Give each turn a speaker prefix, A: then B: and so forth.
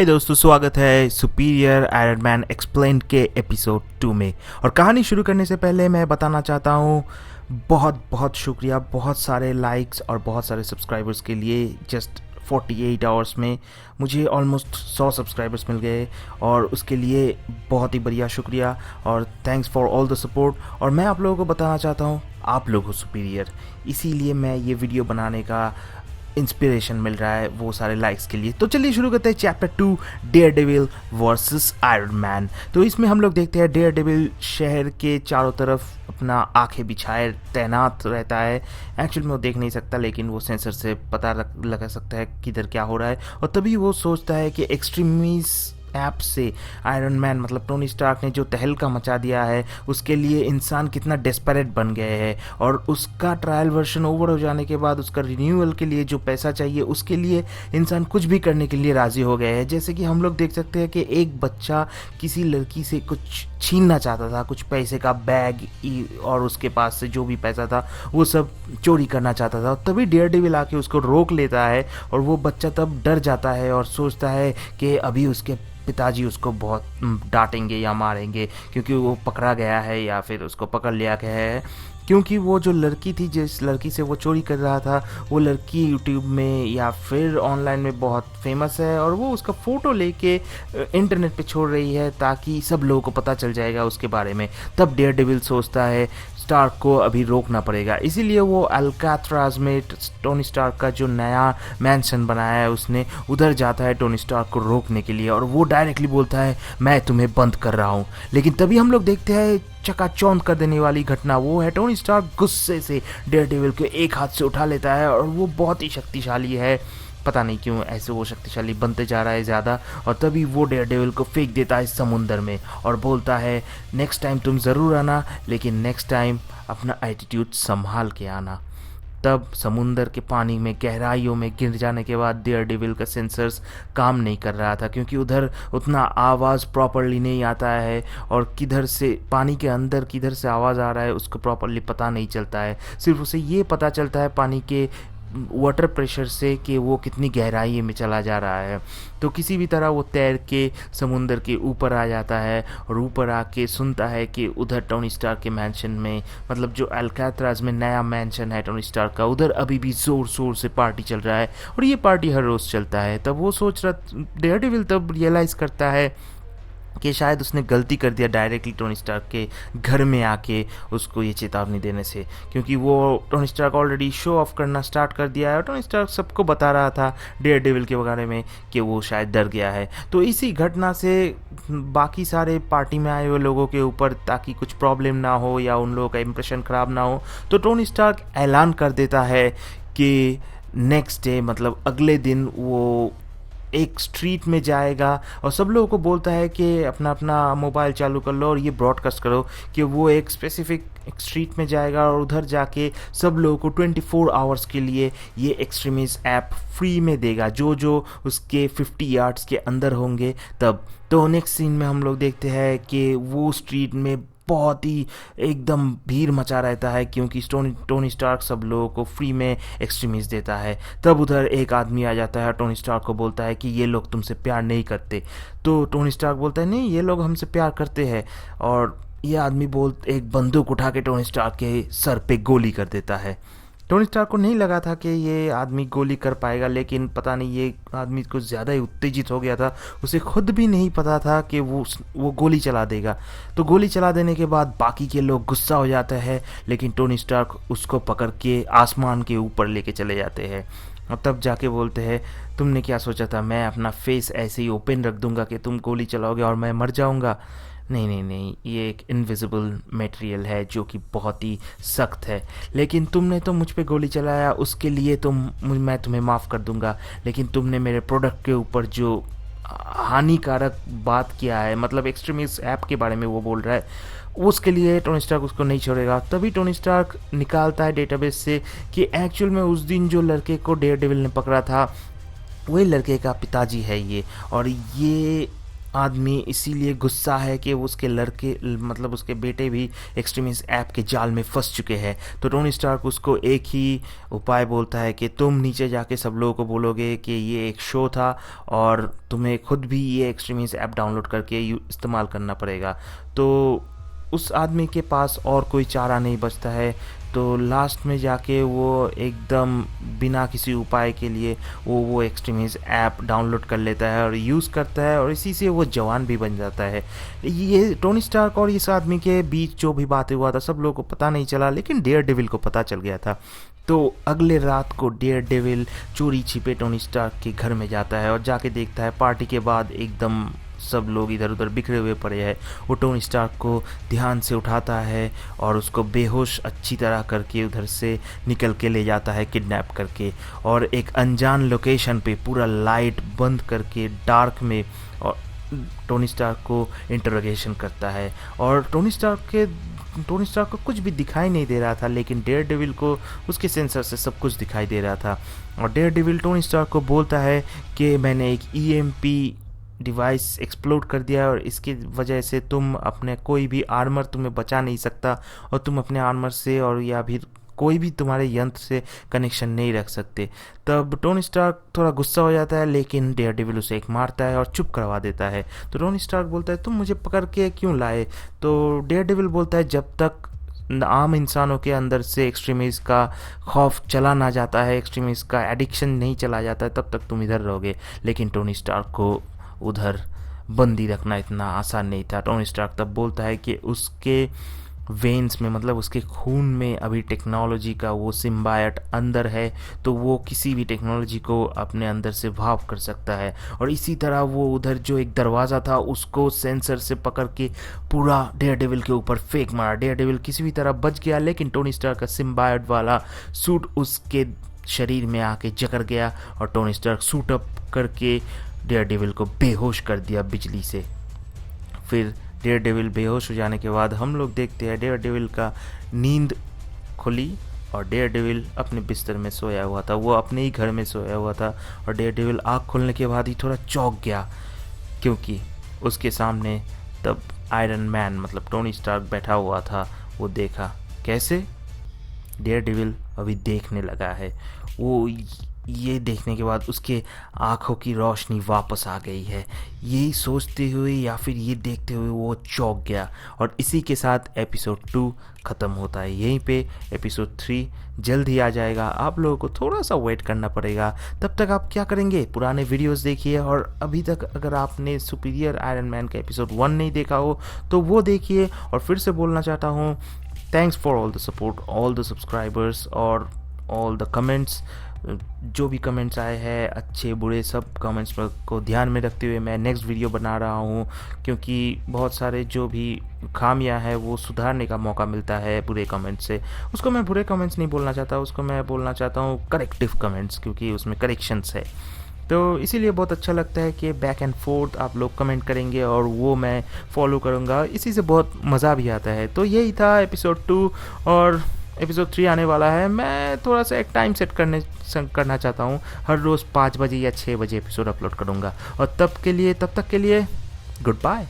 A: हे दोस्तों, स्वागत है सुपीरियर आयरन मैन एक्सप्लेन्ड के एपिसोड 2 में। और कहानी शुरू करने से पहले मैं बताना चाहता हूँ बहुत बहुत शुक्रिया, बहुत सारे लाइक्स और बहुत सारे सब्सक्राइबर्स के लिए। जस्ट 48 आवर्स में मुझे ऑलमोस्ट 100 सब्सक्राइबर्स मिल गए और उसके लिए बहुत ही बढ़िया शुक्रिया और thanks for all the support. और मैं आप लोगों को बताना चाहता हूँ आप लोग हो सुपीरियर, इसीलिए मैं ये वीडियो बनाने का इंस्पिरेशन मिल रहा है वो सारे लाइक्स के लिए। तो चलिए शुरू करते हैं chapter 2, Daredevil versus Iron Man. तो इसमें हम लोग देखते हैं डेयर डेविल शहर के चारों तरफ अपना आंखें बिछाए तैनात रहता है। एक्चुअल में वो देख नहीं सकता, लेकिन वो सेंसर से पता लगा सकता है किधर क्या हो रहा है। और तभी वो सोचता है कि एक्सट्रीमिस ऐप से आयरन मैन मतलब टोनी स्टार्क ने जो तहलका मचा दिया है उसके लिए इंसान कितना डेस्परेट बन गए हैं। और उसका ट्रायल वर्जन ओवर हो जाने के बाद उसका रिन्यूअल के लिए जो पैसा चाहिए उसके लिए इंसान कुछ भी करने के लिए राज़ी हो गए हैं। जैसे कि हम लोग देख सकते हैं कि एक बच्चा किसी लड़की से कुछ छीनना चाहता था, कुछ पैसे का बैग और उसके पास से जो भी पैसा था वो सब चोरी करना चाहता था। तभी डेयर डेविल आके उसको रोक लेता है और वो बच्चा तब डर जाता है और सोचता है कि अभी उसके पिताजी उसको बहुत डांटेंगे या मारेंगे क्योंकि वो पकड़ा गया है या फिर उसको पकड़ लिया गया है। क्योंकि वो जो लड़की थी जिस लड़की से वो चोरी कर रहा था वो लड़की यूट्यूब में या फिर ऑनलाइन में बहुत फेमस है और वो उसका फ़ोटो लेके इंटरनेट पे छोड़ रही है ताकि सब लोगों को पता चल जाएगा उसके बारे में। तब डेयर डेविल सोचता है स्टार्क को अभी रोकना पड़ेगा, इसीलिए वो अल्काट्राज में टोनी स्टार्क का जो नया मैंशन बनाया है उसने उधर जाता है टोनी स्टार्क को रोकने के लिए। और वो डायरेक्टली बोलता है मैं तुम्हें बंद कर रहा हूँ। लेकिन तभी हम लोग देखते हैं चकाचौंध कर देने वाली घटना, वो है टोनी स्टार्क गुस्से से डेयर डेविल को एक हाथ से उठा लेता है और वो बहुत ही शक्तिशाली है। पता नहीं क्यों ऐसे वो शक्तिशाली बनते जा रहा है ज़्यादा। और तभी वो डेयर डेविल को फेंक देता है समुंदर में और बोलता है नेक्स्ट टाइम तुम ज़रूर आना, लेकिन नेक्स्ट टाइम अपना एटीट्यूड संभाल के आना। तब समुंदर के पानी में गहराइयों में गिर जाने के बाद डेयर डेविल का सेंसर्स काम नहीं कर रहा था क्योंकि उधर उतना आवाज़ प्रॉपरली नहीं आता है और किधर से पानी के अंदर किधर से आवाज़ आ रहा है उसको प्रॉपरली पता नहीं चलता है। सिर्फ उसे ये पता चलता है पानी के वाटर प्रेशर से कि वो कितनी गहराई में चला जा रहा है। तो किसी भी तरह वो तैर के समुंदर के ऊपर आ जाता है और ऊपर आके सुनता है कि उधर टोनी स्टार्क के मैंशन में मतलब जो अल्काट्राज में नया मैंशन है टोनी स्टार्क का, उधर अभी भी ज़ोर शोर से पार्टी चल रहा है और ये पार्टी हर रोज़ चलता है। तब वो सोच रहा डेयर डेविल तब रियलाइज़ करता है कि शायद उसने गलती कर दिया डायरेक्टली टोनी स्टार्क के घर में आके उसको ये चेतावनी देने से, क्योंकि वो Tony Stark already show off करना स्टार्ट कर दिया है और टोनी स्टार्क सबको बता रहा था डेयर डेविल के बारे में कि वो शायद डर गया है। तो इसी घटना से बाकी सारे पार्टी में आए हुए लोगों के ऊपर ताकि कुछ प्रॉब्लम ना हो या उन लोगों का इंप्रेशन ख़राब ना हो, तो टोनी स्टार्क ऐलान कर देता है कि नेक्स्ट डे मतलब अगले दिन वो एक स्ट्रीट में जाएगा और सब लोगों को बोलता है कि अपना अपना मोबाइल चालू कर लो और ये ब्रॉडकास्ट करो कि वो एक स्पेसिफिक स्ट्रीट में जाएगा और उधर जाके सब लोगों को 24 आवर्स के लिए ये एक्सट्रीमिस्ट ऐप फ्री में देगा जो जो उसके 50 यार्ड्स के अंदर होंगे। तब तो नेक्स्ट सीन में हम लोग देखते हैं कि वो स्ट्रीट में बहुत ही एकदम भीड़ मचा रहता है क्योंकि टोनी स्टार्क सब लोगों को फ्री में एक्सट्रीमिस्ट देता है। तब उधर एक आदमी आ जाता है, टोनी स्टार्क को बोलता है कि ये लोग तुमसे प्यार नहीं करते। तो टोनी स्टार्क बोलता है नहीं, ये लोग हमसे प्यार करते हैं। और ये आदमी एक बंदूक उठा के टोनी स्टार्क के सर पे गोली कर देता है। टोनी स्टार्क को नहीं लगा था कि ये आदमी गोली कर पाएगा, लेकिन पता नहीं ये आदमी कुछ ज़्यादा ही उत्तेजित हो गया था, उसे खुद भी नहीं पता था कि वो गोली चला देगा। तो गोली चला देने के बाद बाकी के लोग गुस्सा हो जाते हैं, लेकिन टोनी स्टार्क उसको पकड़ के आसमान के ऊपर लेके चले जाते हैं और तब जाके बोलते हैं तुमने क्या सोचा था मैं अपना फेस ऐसे ही ओपन रख दूंगा कि तुम गोली चलाओगे और मैं मर जाऊंगा? नहीं नहीं नहीं, ये एक इनविजिबल मटेरियल है जो कि बहुत ही सख्त है, लेकिन तुमने तो मुझ पे गोली चलाया उसके लिए मैं तुम्हें माफ़ कर दूंगा, लेकिन तुमने मेरे प्रोडक्ट के ऊपर जो हानिकारक बात किया है मतलब एक्सट्रीमिस्ट ऐप के बारे में वो बोल रहा है उसके लिए टोनी स्टार्क उसको नहीं छोड़ेगा। तभी टोनी स्टार्क निकालता है डेटाबेस से कि एक्चुअल में उस दिन जो लड़के को डेयर डेविल ने पकड़ा था वही लड़के का पिताजी है ये, और ये आदमी इसीलिए गुस्सा है कि वो उसके लड़के मतलब उसके बेटे भी एक्सट्रीमिस्ट ऐप के जाल में फंस चुके हैं। तो टोनी स्टार्क उसको एक ही उपाय बोलता है कि तुम नीचे जाके सब लोगों को बोलोगे कि ये एक शो था और तुम्हें खुद भी ये एक्सट्रीमिस्ट ऐप डाउनलोड करके इस्तेमाल करना पड़ेगा। तो उस आदमी के पास और कोई चारा नहीं बचता है। तो लास्ट में जाके वो एकदम बिना किसी उपाय के लिए वो एक्सट्रीमिस्ट ऐप डाउनलोड कर लेता है और यूज़ करता है, और इसी से वो जवान भी बन जाता है। ये टोनी स्टार्क और इस आदमी के बीच जो भी बातें हुआ था सब लोगों को पता नहीं चला, लेकिन डेयर डेविल को पता चल गया था। तो अगले रात को डेयर डेविल चोरी छिपे टोनी स्टार्क के घर में जाता है और जाके देखता है पार्टी के बाद एकदम सब लोग इधर उधर बिखरे हुए पड़े हैं। वो टोनी स्टार्क को ध्यान से उठाता है और उसको बेहोश अच्छी तरह करके उधर से निकल के ले जाता है किडनैप करके, और एक अनजान लोकेशन पे पूरा लाइट बंद करके डार्क में और टोनी स्टार्क को इंटरोगेशन करता है। और टोनी स्टार्क को कुछ भी दिखाई नहीं दे रहा था, लेकिन डेयर डेविल को उसके सेंसर से सब कुछ दिखाई दे रहा था। और डेयर डेविल टोनी स्टार्क को बोलता है कि मैंने एक ईएमपी डिवाइस एक्सप्लोड कर दिया और इसकी वजह से तुम अपने कोई भी आर्मर तुम्हें बचा नहीं सकता, और तुम अपने आर्मर से और या फिर कोई भी तुम्हारे यंत्र से कनेक्शन नहीं रख सकते। तब टोनी स्टार्क थोड़ा गुस्सा हो जाता है, लेकिन डेयर डेविल उसे एक मारता है और चुप करवा देता है। तो टोनी स्टार्क बोलता है तुम मुझे पकड़ के क्यों लाए? तो डेयर डेविल बोलता है जब तक आम इंसानों के अंदर से एक्सट्रीमिस्ट का खौफ चला ना जाता है, एक्सट्रीमिस्ट का एडिक्शन नहीं चला जाता है, तब तक तुम इधर रहोगे। लेकिन टोनी स्टार्क को उधर बंदी रखना इतना आसान नहीं था। टोनी स्टार्क तब बोलता है कि उसके वेन्स में मतलब उसके खून में अभी टेक्नोलॉजी का वो सिम्बायट अंदर है, तो वो किसी भी टेक्नोलॉजी को अपने अंदर से भाव कर सकता है। और इसी तरह वो उधर जो एक दरवाज़ा था उसको सेंसर से पकड़ के पूरा डेयर डेविल के ऊपर फेंक मारा। डेयर डेविल किसी भी तरह बच गया, लेकिन टोनी स्टार्क का सिम्बायट वाला सूट उसके शरीर में आके जकड़ गया और टोनी स्टार्क सूट अप करके डेयर डेविल को बेहोश कर दिया बिजली से। फिर डेयर डेविल बेहोश हो जाने के बाद हम लोग देखते हैं डेयर डेविल का नींद खुली और डेयर डेविल अपने बिस्तर में सोया हुआ था। वो अपने ही घर में सोया हुआ था और डेयर डेविल आँख खुलने के बाद ही थोड़ा चौंक गया, क्योंकि उसके सामने तब आयरन मैन मतलब टोनी स्टार्क बैठा हुआ था। वो देखा कैसे डेयर डेविल अभी देखने लगा है। वो ये देखने के बाद उसके आँखों की रोशनी वापस आ गई है। यही सोचते हुए या फिर ये देखते हुए वो चौंक गया, और इसी के साथ एपिसोड 2 ख़त्म होता है। यहीं पे एपिसोड 3 जल्द ही आ जाएगा। आप लोगों को थोड़ा सा वेट करना पड़ेगा। तब तक आप क्या करेंगे, पुराने वीडियोस देखिए, और अभी तक अगर आपने सुपीरियर आयरन मैन का एपिसोड 1 नहीं देखा हो तो वो देखिए। और फिर से बोलना चाहता हूँ, thanks for all the support, all the subscribers और ऑल द कमेंट्स। जो भी कमेंट्स आए हैं अच्छे बुरे सब कमेंट्स पर को ध्यान में रखते हुए मैं नेक्स्ट वीडियो बना रहा हूँ, क्योंकि बहुत सारे जो भी खामियां हैं वो सुधारने का मौका मिलता है बुरे कमेंट्स से। उसको मैं बुरे कमेंट्स नहीं बोलना चाहता, उसको मैं बोलना चाहता हूँ करेक्टिव कमेंट्स, क्योंकि उसमें करेक्शंस है। तो इसीलिए बहुत अच्छा लगता है कि बैक एंड फोर्थ आप लोग कमेंट करेंगे और वो मैं फॉलो करूँगा। इसी से बहुत मज़ा भी आता है। तो यही था एपिसोड 2 और एपिसोड 3 आने वाला है। मैं थोड़ा सा एक टाइम सेट करना चाहता हूँ। हर रोज़ 5 बजे या 6 बजे एपिसोड अपलोड करूँगा। और तब तक के लिए गुड बाय।